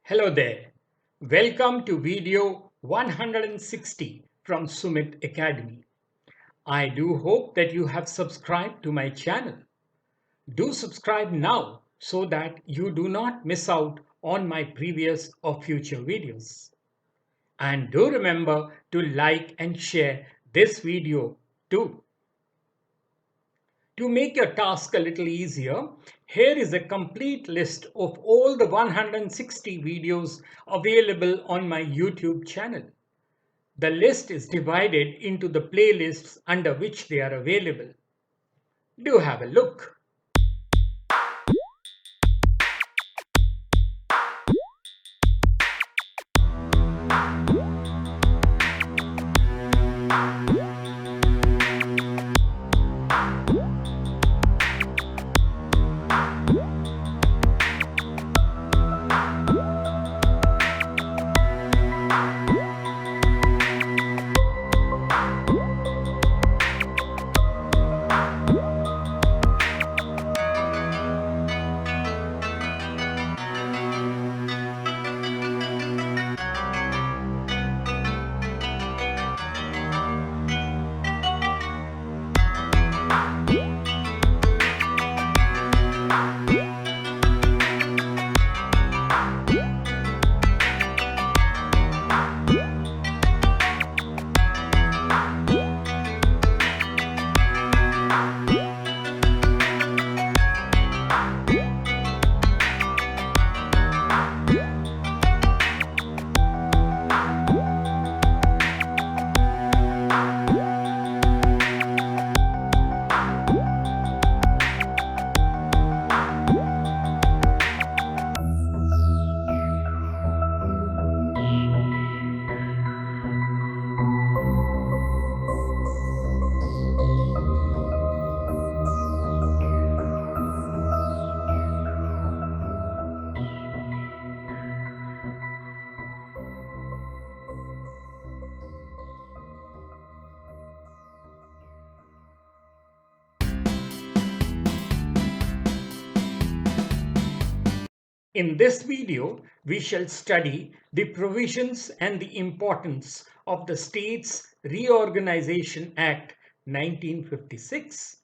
Hello there. Welcome to video 160 from Sumit Academy. I do hope that you have subscribed to my channel. Do subscribe now so that you do not miss out on my previous or future videos. And do remember to like and share this video too. To make your task a little easier, here is a complete list of all the 160 videos available on my YouTube channel. The list is divided into the playlists under which they are available. Do have a look. In this video, we shall study the provisions and the importance of the States Reorganisation Act 1956.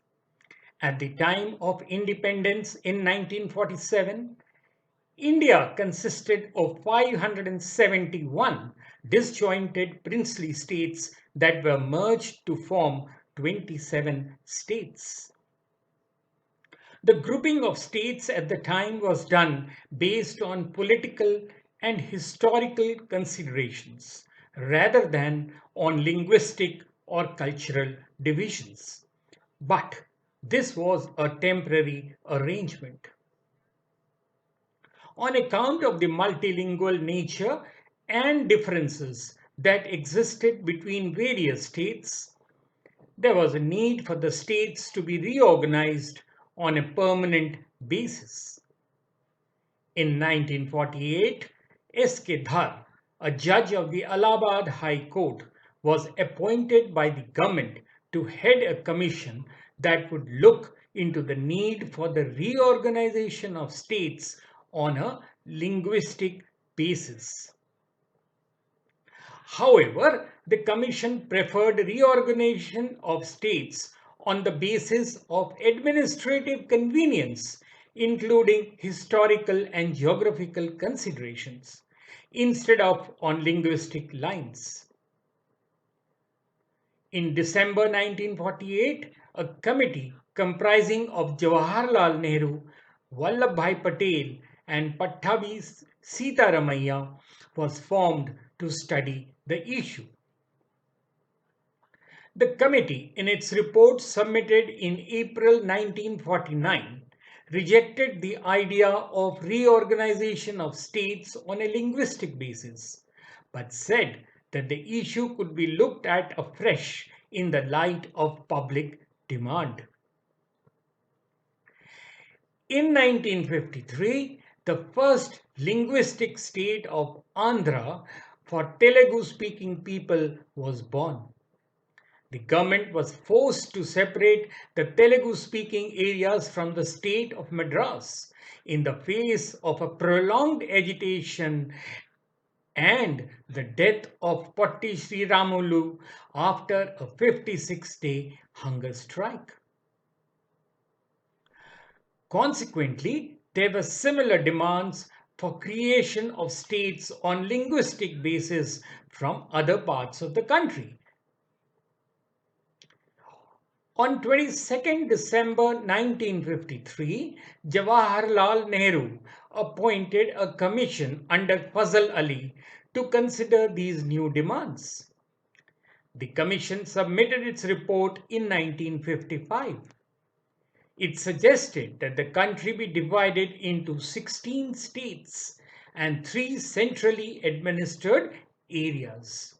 At the time of independence in 1947, India consisted of 571 disjointed princely states that were merged to form 27 states. The grouping of states at the time was done based on political and historical considerations rather than on linguistic or cultural divisions. But this was a temporary arrangement. On account of the multilingual nature and differences that existed between various states, there was a need for the states to be reorganized on a permanent basis. In 1948, S.K. Dhar, a judge of the Allahabad High Court, was appointed by the government to head a commission that would look into the need for the reorganization of states on a linguistic basis. However, the commission preferred reorganization of states on the basis of administrative convenience, including historical and geographical considerations, instead of on linguistic lines. In December 1948, a committee comprising of Jawaharlal Nehru, Vallabhbhai Patel, and Pattabhi Sitaramaiah was formed to study the issue. The committee, in its report submitted in April 1949, rejected the idea of reorganization of states on a linguistic basis, but said that the issue could be looked at afresh in the light of public demand. In 1953, the first linguistic state of Andhra for Telugu-speaking people was born. The government was forced to separate the Telugu-speaking areas from the state of Madras in the face of a prolonged agitation and the death of Potti Sriramulu after a 56-day hunger strike. Consequently, there were similar demands for creation of states on linguistic basis from other parts of the country. On 22nd December 1953, Jawaharlal Nehru appointed a commission under Fazl Ali to consider these new demands. The commission submitted its report in 1955. It suggested that the country be divided into 16 states and 3 centrally administered areas.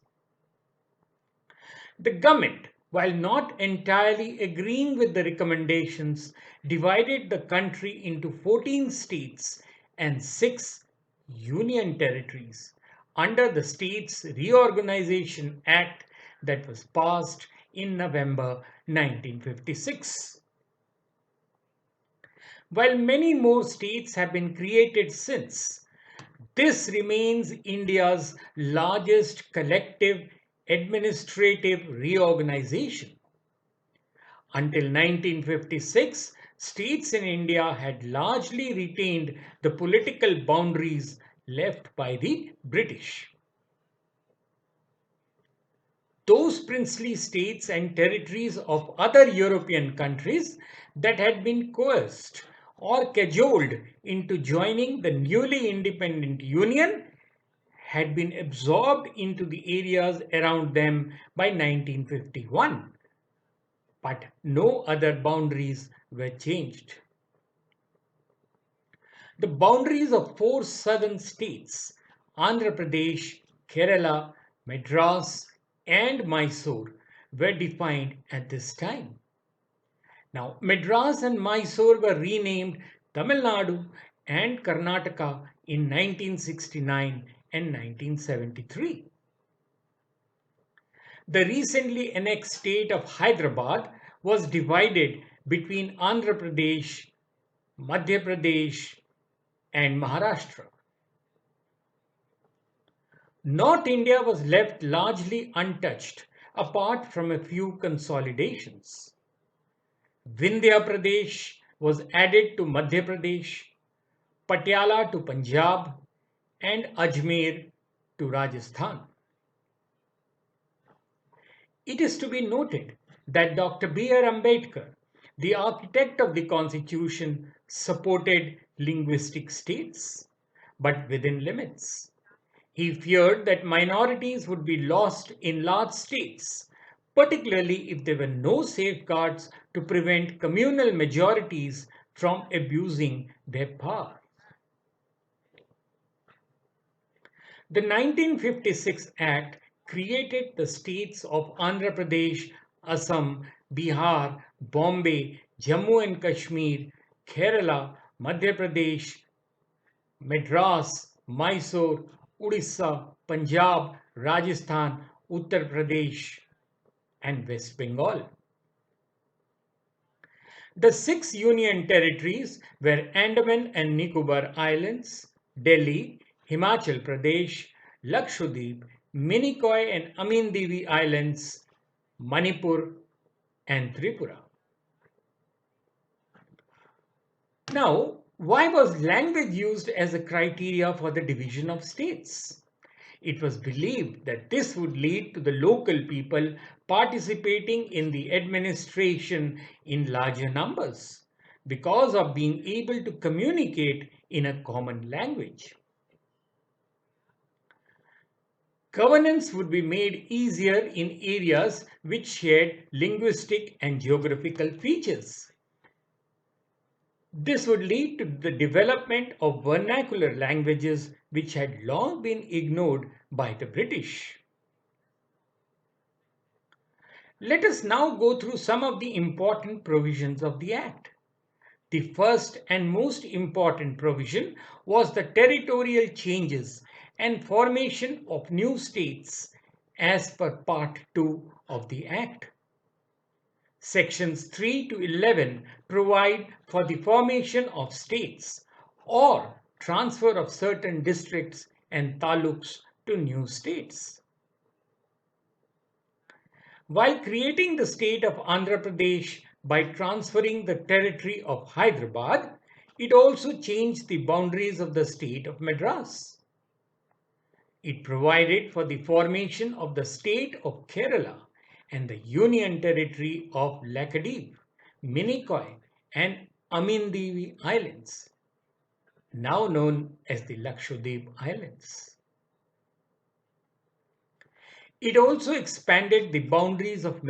The government, while not entirely agreeing with the recommendations, divided the country into 14 states and 6 union territories under the States Reorganization Act that was passed in November 1956. While many more states have been created since, this remains India's largest collective administrative reorganization. Until 1956, states in India had largely retained the political boundaries left by the British. Those princely states and territories of other European countries that had been coerced or cajoled into joining the newly independent Union had been absorbed into the areas around them by 1951, but no other boundaries were changed. The boundaries of 4 southern states, Andhra Pradesh, Kerala, Madras, and Mysore, were defined at this time. Now, Madras and Mysore were renamed Tamil Nadu and Karnataka in 1969 and 1973. The recently annexed state of Hyderabad was divided between Andhra Pradesh, Madhya Pradesh, and Maharashtra. North India was left largely untouched apart from a few consolidations. Vindhya Pradesh was added to Madhya Pradesh, Patiala to Punjab, and Ajmer to Rajasthan. It is to be noted that Dr. B.R. Ambedkar, the architect of the Constitution, supported linguistic states, but within limits. He feared that minorities would be lost in large states, particularly if there were no safeguards to prevent communal majorities from abusing their power. The 1956 Act created the states of Andhra Pradesh, Assam, Bihar, Bombay, Jammu and Kashmir, Kerala, Madhya Pradesh, Madras, Mysore, Odisha, Punjab, Rajasthan, Uttar Pradesh, and West Bengal. The 6 union territories were Andaman and Nicobar Islands, Delhi, Himachal Pradesh, Lakshadweep, Minicoy and Amindivi Islands, Manipur, and Tripura. Now, why was language used as a criteria for the division of states? It was believed that this would lead to the local people participating in the administration in larger numbers because of being able to communicate in a common language. Governance would be made easier in areas which shared linguistic and geographical features. This would lead to the development of vernacular languages which had long been ignored by the British. Let us now go through some of the important provisions of the Act. The first and most important provision was the territorial changes and formation of new states as per Part 2 of the Act. Sections 3 to 11 provide for the formation of states or transfer of certain districts and taluks to new states. While creating the state of Andhra Pradesh by transferring the territory of Hyderabad, it also changed the boundaries of the state of Madras. It provided for the formation of the state of Kerala and the union territory of Lakshadweep, Minicoy, and Amindivi Islands, now known as the Lakshadweep Islands. It also expanded the boundaries of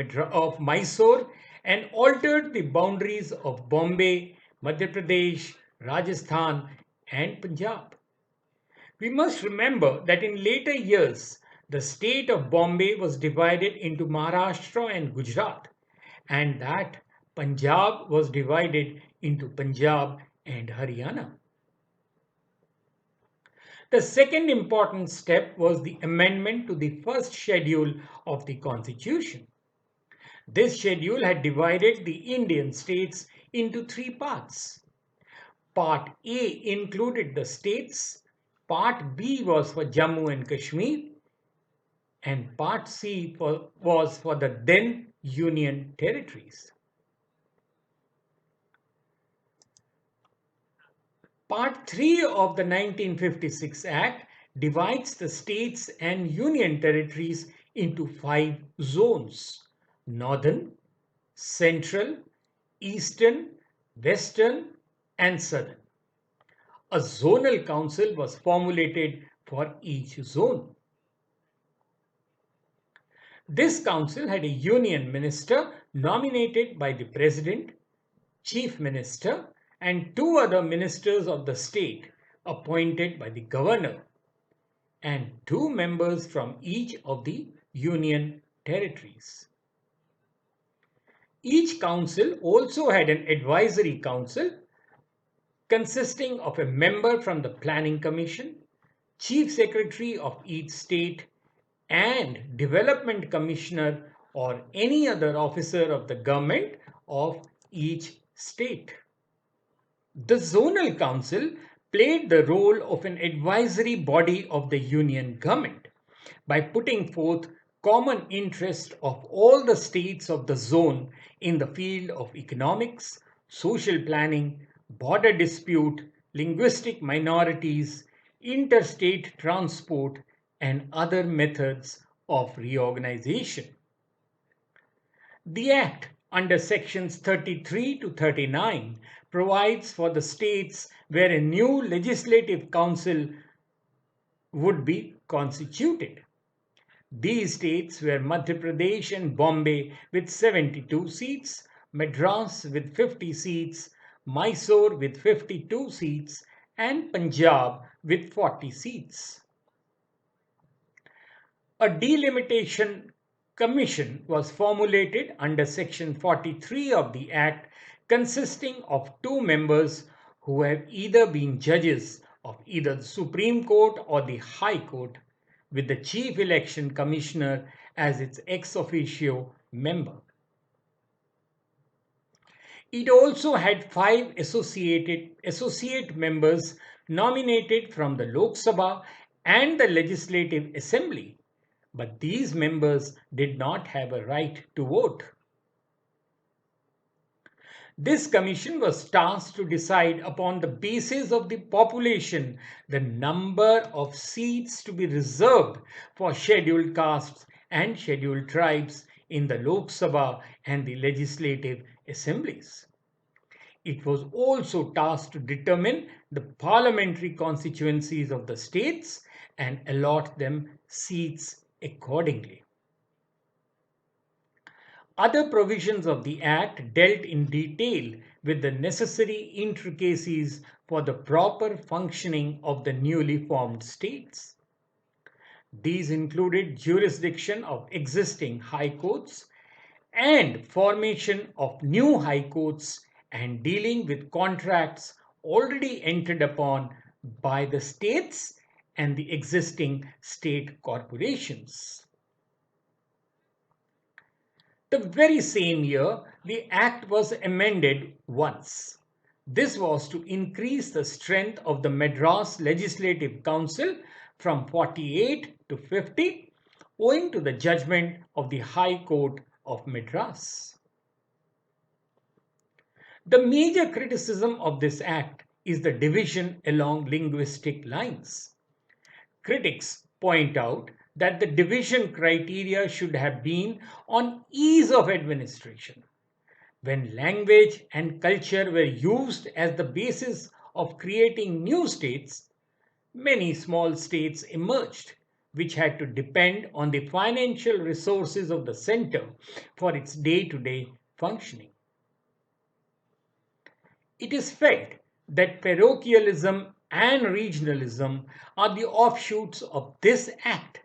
Mysore and altered the boundaries of Bombay, Madhya Pradesh, Rajasthan, and Punjab. We must remember that in later years, the state of Bombay was divided into Maharashtra and Gujarat, and that Punjab was divided into Punjab and Haryana. The second important step was the amendment to the first schedule of the Constitution. This schedule had divided the Indian states into three parts. Part A included the states, Part B was for Jammu and Kashmir, and Part C was for the then Union territories. Part 3 of the 1956 Act divides the states and union territories into 5 zones: northern, central, eastern, western, and southern. A zonal council was formulated for each zone. This council had a union minister nominated by the president, chief minister, and 2 other ministers of the state appointed by the governor, and 2 members from each of the union territories. Each council also had an advisory council consisting of a member from the Planning Commission, chief secretary of each state, and development commissioner or any other officer of the government of each state. The zonal council played the role of an advisory body of the union government by putting forth common interest of all the states of the zone in the field of economics, social planning, border dispute, linguistic minorities, interstate transport, and other methods of reorganization. The Act under sections 33 to 39 provides for the states where a new legislative council would be constituted. These states were Madhya Pradesh and Bombay with 72 seats, Madras with 50 seats, Mysore with 52 seats, and Punjab with 40 seats. A delimitation commission was formulated under section 43 of the Act, consisting of 2 members who have either been judges of either the Supreme Court or the High Court, with the Chief Election Commissioner as its ex officio member. It also had 5 associate members nominated from the Lok Sabha and the Legislative Assembly, but these members did not have a right to vote. This commission was tasked to decide upon the basis of the population the number of seats to be reserved for scheduled castes and scheduled tribes in the Lok Sabha and the legislative assemblies. It was also tasked to determine the parliamentary constituencies of the states and allot them seats accordingly. Other provisions of the Act dealt in detail with the necessary intricacies for the proper functioning of the newly formed states. These included jurisdiction of existing high courts and formation of new high courts and dealing with contracts already entered upon by the states and the existing state corporations. The very same year, the Act was amended once. This was to increase the strength of the Madras Legislative Council from 48 to 50, owing to the judgment of the High Court of Madras. The major criticism of this act is the division along linguistic lines. Critics point out that the division criteria should have been on ease of administration. When language and culture were used as the basis of creating new states, many small states emerged, which had to depend on the financial resources of the center for its day-to-day functioning. It is felt that parochialism and regionalism are the offshoots of this act,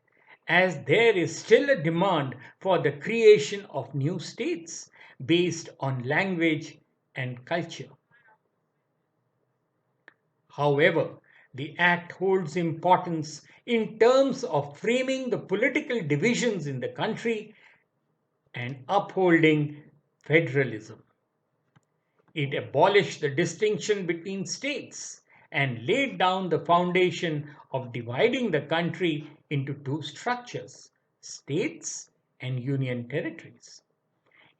as there is still a demand for the creation of new states based on language and culture. However, the act holds importance in terms of framing the political divisions in the country and upholding federalism. It abolished the distinction between states and laid down the foundation of dividing the country into two structures, states and union territories.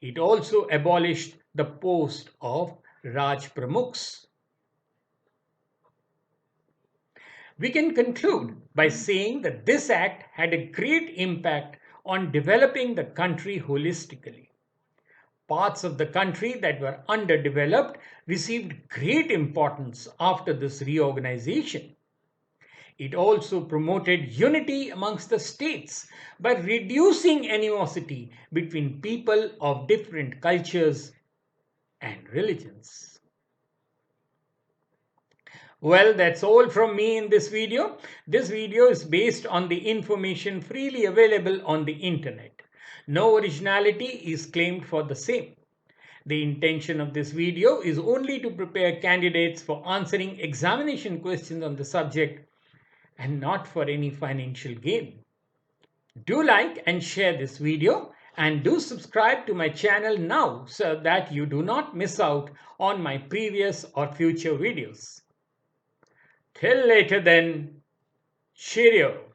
It also abolished the post of Raj Pramukhs. We can conclude by saying that this act had a great impact on developing the country holistically. Parts of the country that were underdeveloped received great importance after this reorganization. It also promoted unity amongst the states by reducing animosity between people of different cultures and religions. Well, that's all from me in this video. This video is based on the information freely available on the internet. No originality is claimed for the same. The intention of this video is only to prepare candidates for answering examination questions on the subject and not for any financial gain. Do like and share this video and do subscribe to my channel now so that you do not miss out on my previous or future videos. Till later then, cheerio.